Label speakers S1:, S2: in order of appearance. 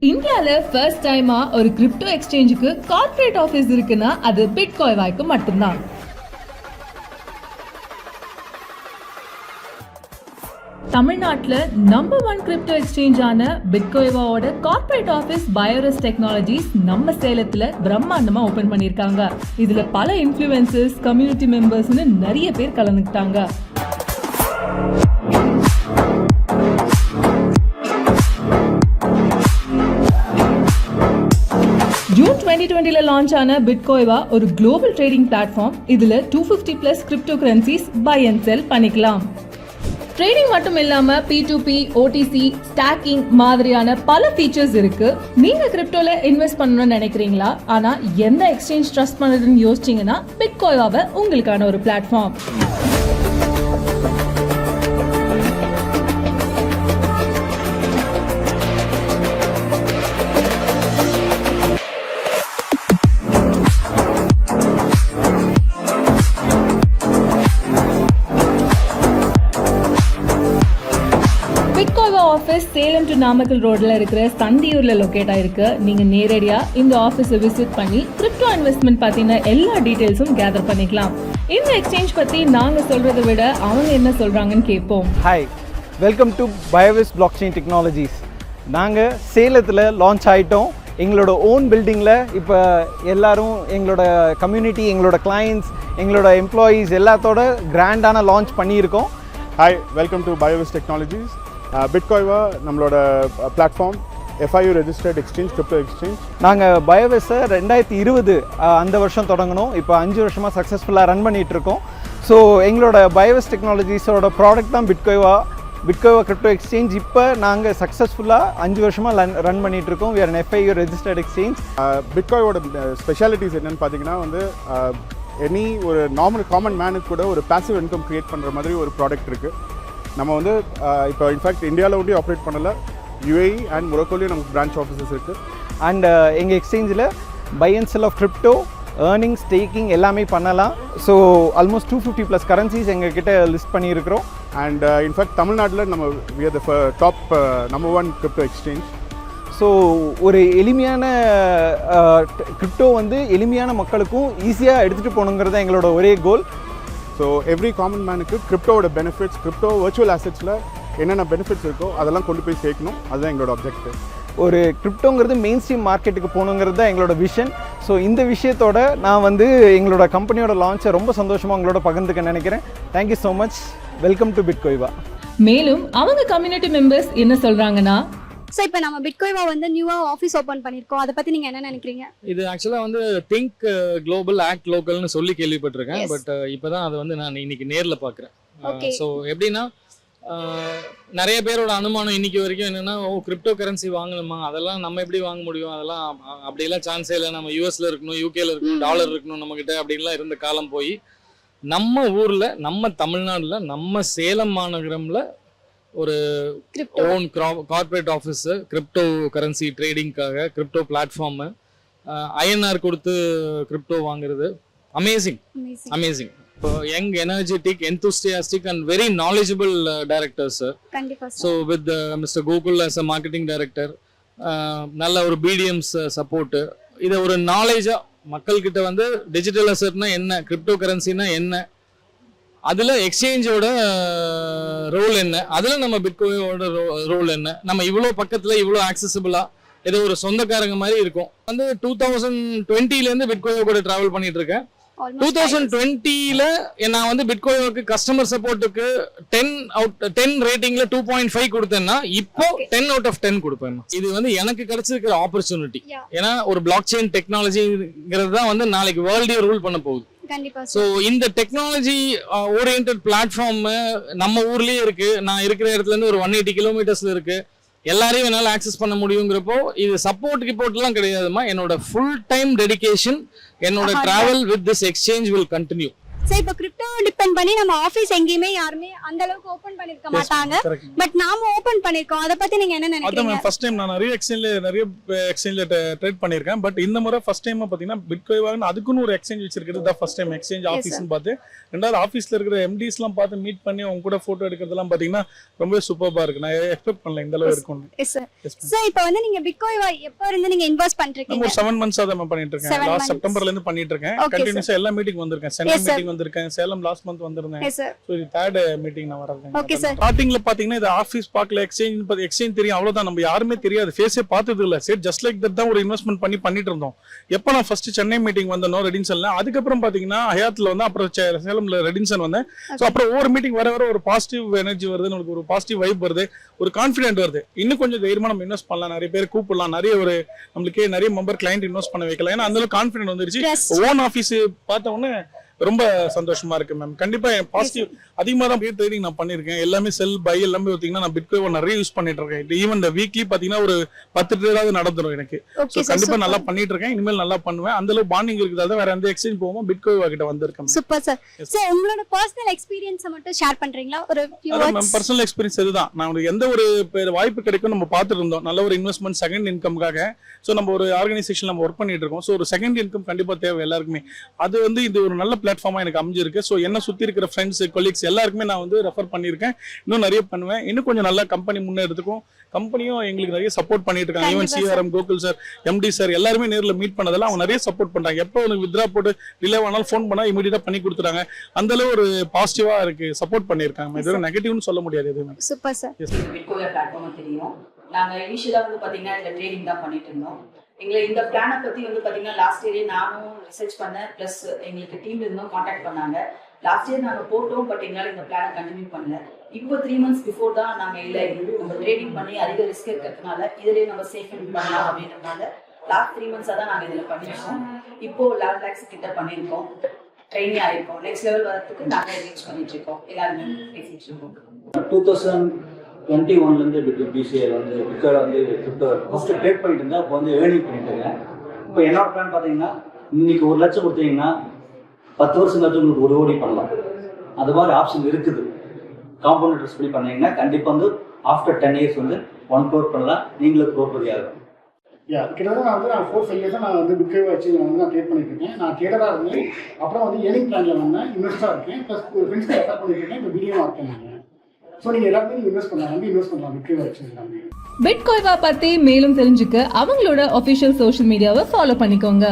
S1: இந்தியால ஃபர்ஸ்ட் டைமா ஒரு கிரிப்டோ எக்ஸ்சேஞ்சுக்கு கார்ப்பரேட் ஆஃபீஸ் இருக்குன்னா அது பிட்காயிவாய்க்கு மட்டும்தான். தமிழ்நாட்டில் நம்பர் 1 கிரிப்டோ எக்ஸ்சேஞ்சான பிட்காயிவாவோட கார்ப்பரேட் ஆஃபீஸ் பயோரிஸ் டெக்னாலஜிஸ் நம்ம சேலத்துல பிரம்மாண்டமா ஓபன் பண்ணியிருக்காங்க. இதுல பல இன்ஃப்ளூயன்சர்ஸ், கம்யூனிட்டி மெம்பர்ஸ்னு நிறைய பேர் கலந்துக்கிட்டாங்க. ஜூன் 2020 லான்ச் ஆன பிட்காயிவா ஒரு குளோபல் ட்ரேடிங் பிளாட்ஃபார்ம். இதுல 250+ கிரிப்டோ கரன்சிஸ் பை அண்ட் செல் பண்ணிக்கலாம். ட்ரேடிங் மட்டும் இல்லாம P2P, OTC, ஸ்டாக்கிங் மாதிரியான பல ஃபீச்சர்ஸ் இருக்கு. நீங்க கிரிப்டோல இன்வெஸ்ட் பண்ணணும்னு நினைக்கிறீங்களா? ஆனா எந்த எக்ஸ்சேஞ்ச் ட்ரஸ்ட் பண்ணுறதுன்னு யோசிச்சீங்கன்னா பிட்காயிவாவை உங்களுக்கான ஒரு platform. Bitcoiva office Salem to Namakkal ரோட்ல இருக்கிற சந்தியூர்ல லொகேட் ஆயிருக்கு. நீங்க நேரடியா இந்த ஆஃபீஸை விசிட் பண்ணி கிரிப்டோ இன்வெஸ்ட்மெண்ட் பத்தின எல்லா டீடைல்ஸும் கேதர் பண்ணிக்கலாம். இந்த எக்ஸ்சேஞ்ச் பத்தி நாங்க சொல்றதை விட அவங்க என்ன சொல்றாங்கன்னு கேட்போம்.
S2: Hi, welcome to Biovis blockchain technologies. நாங்கள் சேலத்தில் லான்ச் ஆகிட்டோம். எங்களோட ஓன் பில்டிங்கில் இப்போ எல்லாரும் எங்களோட கம்யூனிட்டி, எங்களோட கிளைண்ட்ஸ், எங்களோட எம்ப்ளாயீஸ் எல்லாத்தோட கிராண்டான லான்ச் பண்ணியிருக்கோம்.
S3: Hi, welcome to Biovis technologies. Bitcoiva நம்மளோட platform, FIU registered exchange, crypto exchange.
S2: நாங்கள் பயோவிஸை 2020 அந்த வருஷம் தொடங்கினோம். இப்போ 5 வருஷமாக சக்ஸஸ்ஃபுல்லாக ரன் பண்ணிகிட்ருக்கோம். ஸோ எங்களோட பயோவிஸ் டெக்னாலஜிஸோட ப்ராடக்ட் தான் பிட்காயிவா கிரிப்டோ எக்ஸ்சேஞ்ச். இப்போ நாங்கள் சக்ஸஸ்ஃபுல்லாக 5 வருஷமாக ரன் பண்ணிகிட்ருக்கோம். we are an FIU registered exchange.
S3: பிட்காயிவோட ஸ்பெஷாலிட்டிஸ் என்னென்னு பார்த்தீங்கன்னா எனி ஒரு நார்மல் காமன் மேனுக்கு கூட ஒரு பேசிவ் இன்கம் க்ரியேட் பண்ணுற மாதிரி ஒரு ப்ராடக்ட் இருக்குது. நம்ம இப்போ இன்ஃபேக்ட் இந்தியாவில் ஒன்றும் ஆப்ரேட் பண்ணலை, UAE அண்ட் மொரோக்கோலையும் நமக்கு பிரான்ச் ஆஃபீஸஸ் இருக்குது.
S2: அண்ட் எங்கள் எக்ஸ்சேஞ்சில் buy and sell of crypto, earning, staking எல்லாமே பண்ணலாம். ஸோ ஆல்மோஸ்ட் 250+ கரன்சிஸ் எங்ககிட்ட லிஸ்ட் பண்ணியிருக்கிறோம்.
S3: அண்ட் இன்ஃபேக்ட் தமிழ்நாட்டில் நம்ம we are the top number 1 crypto exchange.
S2: So ஒரு எளிமையான கிரிப்டோ எளிமையான மக்களுக்கும் ஈஸியாக எடுத்துகிட்டு போகணுங்கிறது தான் எங்களோட ஒரே கோல்.
S3: ஸோ எவ்ரி காமன் மேனுக்கு கிரிப்டோவோட பெனிஃபிட்ஸ், கிரிப்டோ வர்ச்சுவல் அசெட்ஸில் என்னென்ன பெனிஃபிட்ஸ் இருக்கோ அதெல்லாம் கொண்டு போய் சேர்க்கணும். அதுதான் எங்களோட அப்ஜெக்டிவ்.
S2: ஒரு கிரிப்டோங்கிறது மெயின் ஸ்ட்ரீம் மார்க்கெட்டுக்கு போகணுங்கிறது தான் எங்களோட விஷன். ஸோ இந்த விஷயத்தோட நான் எங்களோட கம்பெனியோட லான்ச்சை ரொம்ப சந்தோஷமாக உங்களோட பகிர்ந்துக்க நினைக்கிறேன். Thank you so much. Welcome to Bitcoiva.
S1: மேலும் அவங்க கம்யூனிட்டி மெம்பர்ஸ் என்ன சொல்றாங்கன்னா,
S4: ஸோ இப்போ நம்ம பிட்காயிவா நியூவாக ஆஃபீஸ் ஓப்பன் பண்ணியிருக்கோம். அதை பற்றி நீங்கள் என்ன நினைக்கிறீங்க?
S5: இது ஆக்சுவலாக திங்க் குளோபல் ஆக்ட் லோக்கல்னு சொல்லி கேள்விப்பட்டிருக்கேன். பட் இப்போ தான் அதை நான் இன்னைக்கு நேரில் பார்க்குறேன். ஸோ எப்படின்னா நிறைய பேரோட அனுமானம் இன்னைக்கு வரைக்கும் என்னென்னா, கிரிப்டோ கரன்சி வாங்கணுமா, அதெல்லாம் நம்ம எப்படி வாங்க முடியும், அதெல்லாம் அப்படியெல்லாம் சான்ஸே இல்லை, நம்ம யூஎஸ்ல இருக்கணும், யூகேல இருக்கணும், டாலர் இருக்கணும் நம்மக்கிட்ட அப்படின்லாம் இருந்த காலம் போய் நம்ம ஊரில், நம்ம தமிழ்நாட்டில், நம்ம சேலம் மாநகரமில் ஒரு own corporate office, crypto currency ட்ரேடிங்காக, கிரிப்டோ பிளாட்ஃபார்மு, INR கொடுத்து கிரிப்டோ வாங்குறது அமேசிங். இப்போ young, energetic, enthusiastic and very knowledgeable directors, sir. So with Mr. Gokul as a marketing director, நல்ல ஒரு BDMs support, இதை ஒரு நாலேஜா மக்கள்கிட்ட டிஜிட்டல் அசெட்னா என்ன, கிரிப்டோ கரன்சினா என்ன, அதுல எக்ஸ்சேஞ்சோட ரோல் என்ன, அதுல நம்ம பிட்காயினோட ரோல் என்ன, நம்ம இவ்வளோ பக்கத்துல இவ்வளோ ஆக்சசிபிளா ஏதோ ஒரு சொந்தக்காரங்க மாதிரி இருக்கும். 2020 பிட்காயின் கூட டிராவல் பண்ணிட்டு இருக்கேன். 2020 நான் பிட்காயினுக்கு கஸ்டமர் சப்போர்ட்டுக்கு 10 ரேட்டிங்ல 2.5 கொடுத்தேன்னா இப்போ 10 out of 10 கொடுப்பேன். இது எனக்கு கிடைச்சிருக்கிற ஆப்பர்ச்சுனிட்டி. ஏன்னா ஒரு பிளாக் செயின் டெக்னாலஜிங்கிறது தான் நாளைக்கு வேர்ல்டே ரூல் பண்ண போகுது. ஸோ இந்த டெக்னாலஜி ஓரியன்ட் பிளாட்ஃபார்ம் நம்ம ஊர்லயே இருக்கு. நான் இருக்கிற இடத்துல இருந்து ஒரு 180 கிலோமீட்டர்ஸ்ல இருக்கு. எல்லாரையும் என்னால் ஆக்சஸ் பண்ண முடியுங்கிறப்போ இது சப்போர்ட் கிப்போர்ட்லாம் கிடையாதுமா. என்னோட ஃபுல் டைம் டெடிகேஷன், என்னோட travel with this exchange will continue.
S4: So இப்போ கிரிப்டோ டிபெண்ட் பண்ணி நம்ம ஆபீஸ் எங்கேயுமே யாருமே அந்த அளவுக்கு ஓபன் பண்ணிருக்க மாட்டாங்க. பட் நாம ஓபன் பண்ணிருக்கோம். அத பத்தி நீங்க என்ன நினைக்கிறீங்க?
S6: அதான் ஃபர்ஸ்ட் டைம் நான் நிறைய எக்ஸ்சேஞ்ச்ல ட்ரேட் பண்ணிருக்கேன். பட் இந்த முறை ஃபர்ஸ்ட் டைம் பாத்தீங்கன்னா பிட்கோயிவான்னு அதுக்குன்னு ஒரு எக்ஸ்சேஞ்ச் வச்சிருக்கிறது தான் ஃபர்ஸ்ட் டைம் எக்ஸ்சேஞ்ச் ஆஃபீஸ்னு பார்த்து. ரெண்டாவது ஆஃபீஸ்ல இருக்கிற எம்டிஸ்லாம் பார்த்து மீட் பண்ணி அவங்க கூட போட்டோ எடுக்கிறதெல்லாம் பாத்தீங்கன்னா ரொம்ப சூப்பர்பா இருக்கு. நான் எக்ஸ்பெக்ட் பண்ணல இந்த அளவு இருக்கும்.
S4: சோ இப்போ வந்து நீங்க பிட்கோயிவா எப்ப இருந்து நீங்க இன்வெஸ்ட் பண்றீங்க?
S6: ஒரு 7 months தான் பண்ணிட்டு இருக்கேன். லாஸ்ட் செப்டம்பர்ல இருந்து பண்ணிட்டு இருக்கேன். கண்டினியூஸா எல்லா மீட்டிங் வந்திருக்கேன். சென்னை மீட்டிங் வந்திருக்கேன், சேலம் லாஸ்ட் மந்த் வந்திருந்தேன். சோ இது தேர்ட் மீட்டிங் நான் வரேன். ஸ்டார்டிங்ல பாத்தீங்கன்னா இது ஆபீஸ் பார்க்கல, எக்ஸ்சேஞ்ச் தெரியும் அவ்வளவுதான். நம்ம யாருமே தெரியாது, ஃபேஸே பார்த்தது இல்ல. சரி ஜஸ்ட் லைக் தட் தான் ஒரு இன்வெஸ்ட்மெண்ட் பண்ணிட்டு இருந்தோம். எப்ப நான் ஃபர்ஸ்ட் சென்னை மீட்டிங் வந்தனோ ரெடின்சன்ல, அதுக்கப்புறம் பாத்தீங்கன்னா ஹயாத்ல வந்து அப்புறம் சேலம்ல ரெடின்சன் வந்தேன். சோ அப்புறம் ஒவ்வொரு மீட்டிங் வர ஒரு பாசிட்டிவ் எனர்ஜி வருது, நமக்கு ஒரு பாசிட்டிவ் வைப் வருது, ஒரு கான்ஃபிடென்ட் வருது. இன்னும் கொஞ்சம் தைரியமா நம்ம இன்வெஸ்ட் பண்ணலாம், நிறைய பேர் கூப்பிடலாம், நிறைய ஒரு நம்மளுக்கே நிறைய மெம்பர் கிளைண்ட் இன்வெஸ்ட் பண்ண வைக்கலாம். ஏன்னா அந்த அளவுக்கு கான்ஃபிடென்ட் வந்துருச்சு. ஓன் ஆபீஸ் பார்த்த உடனே ரொம்ப சந்தோஷமா இருக்கு மேம். கண்டிப்பா பாசிட்டிவ் அதிகமா தான் ட்ரேடிங் நான் பண்ணிருக்கேன். எல்லாமே செல் பை எல்லாமே பாத்தீங்கன்னா நான் பிட்கோயினை நிறைய யூஸ் பண்ணிட்டு இருக்கேன். ஈவன் இந்த வீக்லி பாத்தீங்கன்னா ஒரு 10 ட்ரேடாவது நடந்துரும் எனக்கு. சோ கண்டிப்பா நல்லா பண்ணிட்டு இருக்கேன், இனிமேல் நல்லா பண்ணுவேன். அந்த அளவுக்கு பாண்டிங் இருக்குதால வேற எந்த எக்ஸ்சேஞ்ச் போகாம பிட்கோயிவா கிட்ட வந்திருக்கேன்.
S4: Super sir. சோ உங்களோட பர்சனல் எக்ஸ்பீரியன்ஸ் மட்டும் ஷேர் பண்றீங்களா? ஒரு few words.
S6: Ma'am personal experience இதுதான். நான் உங்களுக்கு எந்த ஒரு வாய்ப்பு கிடைக்கும் நம்ம பார்த்துட்டு இருந்தோம். நல்ல ஒரு இன்வெஸ்ட்மெண்ட் செகண்ட் இன்கம்காக. சோ நம்ம ஒரு ஆர்கனைசேஷன் நம்ம ஒர்க் பண்ணிட்டு இருக்கோம். சோ ஒரு செகண்ட் இன்கம் கண்டிப்பா தேவை எல்லாருக்குமே. அது வந்து இது ஒரு நல்ல பிளாட்ஃபார்மா எனக்கு அமைஞ்சிருக்கு. சோ என்ன சுத்தி இருக்கிற ஃப்ரெண்ட்ஸ் கொலீக்ஸ் எல்லாருக்குமே நான் வந்து ரெஃபர் பண்ணிருக்கேன். இன்னும் நிறைய பண்ணுவேன். இன்னும் கொஞ்சம் நல்லா கம்பெனி முன்னெடுத்துக்கும். கம்பெனியும் எங்களுக்கு நிறைய சப்போர்ட் பண்ணிட்டு இருக்காங்க. Even CRM Gokul sir, MD sir எல்லாருமே நேரில் மீட் பண்ணதெல்லாம் அவங்க நிறைய சப்போர்ட் பண்றாங்க. எப்போ உங்களுக்கு வித்ரா போட்டு டிலே ஆனாலும் ஃபோன் பண்ணா இமீடியட்டா பண்ணி கொடுத்துறாங்க. அந்த அளவு ஒரு பாசிட்டிவா இருக்கு, சப்போர்ட் பண்ணிருக்காங்க. இது நெகட்டிவ்னு சொல்ல முடியாது எதுவுமே.
S4: Super sir.
S7: பிட்கோயின் பிளாட்ஃபார்ம் தெரியும். நாங்க இனிஷியலா வந்து பாத்தீங்கன்னா இந்த ட்ரேடிங் தான் பண்ணிட்டு இருந்தோம். எங்களை இந்த பிளானை பத்தி வந்து பாத்தீங்கன்னா லாஸ்ட் இயரே நானும் ரிசர்ச் பண்ணேன். பிளஸ் எங்களுக்கு டீம்ல இருந்தும் கான்டாக்ட் பண்ணாங்க. லாஸ்ட் இயர் நாங்கள் போட்டோம், பட் எங்களால் இந்த பிளானை கண்டினியூ பண்ணல. இப்போ 3 months பிஃபோர் தான் நாங்கள் இல்லை இது நம்ம ட்ரேடிங் பண்ணி அதிக ரிஸ்க் இருக்கிறதுனால இதிலே நம்ம சேஃப் பண்ணலாம் அப்படின்றதுனால லாஸ்ட் 3 months தான் நாங்கள் இதில் பண்ணியிருக்கோம். இப்போ 11 lakhs கிட்ட பண்ணியிருக்கோம், ட்ரெயினிங் ஆகிருக்கோம். நெக்ஸ்ட் லெவல் வரதுக்கு நாங்கள் ரீச் பண்ணிட்டு இருக்கோம், எல்லாருமே பேசிட்டு இருக்கோம்.
S8: 2021 பிசிஐல வந்து பிட்காயின் வந்து ஃபர்ஸ்ட் ட்ரேட் பண்ணிட்டு இருந்தா அப்போ வந்து ஏர்னிங் பண்ணிட்டு இருக்கேன். இப்போ என்னோட பிளான் பார்த்தீங்கன்னா இன்னைக்கு 1 லட்சம் கொடுத்தீங்கன்னா 10 வருஷம் கழிச்சு உங்களுக்கு 1 கோடி பண்ணலாம். அது மாதிரி ஆப்ஷன் இருக்குது. காம்பவுண்ட் இன்ட்ரெஸ்ட் பண்ணி பண்ணீங்கன்னா கண்டிப்பாக வந்து ஆஃப்டர் 10 years வந்து 1 crore பண்ணலாம். நீங்களும் crore ஆகும்.
S9: கிட்டத்தட்ட நான் 4-5 years நான் வந்து பிட்காயின் வச்சு நான் ட்ரேட் பண்ணிட்டு இருக்கேன். நான் ட்ரேடராக இருந்தேன், அப்புறம் வந்து ஏர்னிங் பிளானில் வந்தேன், இன்வெஸ்டாக இருக்கேன், ப்ளஸ் ஃப்ரெண்ட்ஸ்க்கு ரெஃபர் பண்ணிட்டு இருக்கேன். இப்போ வீடியோவாக இருக்கேன் நான். ஸோ நீங்கள் எல்லாருமே நீங்கள் இன்வெஸ்ட் பண்ணலாம் பிட்காயின் வச்சு எல்லாமே.
S1: பிட்கோயிவா பத்தி மேலும் தெரிஞ்சுக்க அவங்களோட ஒபிஷியல் சோஷியல் மீடியாவை ஃபாலோ பண்ணிக்கோங்க.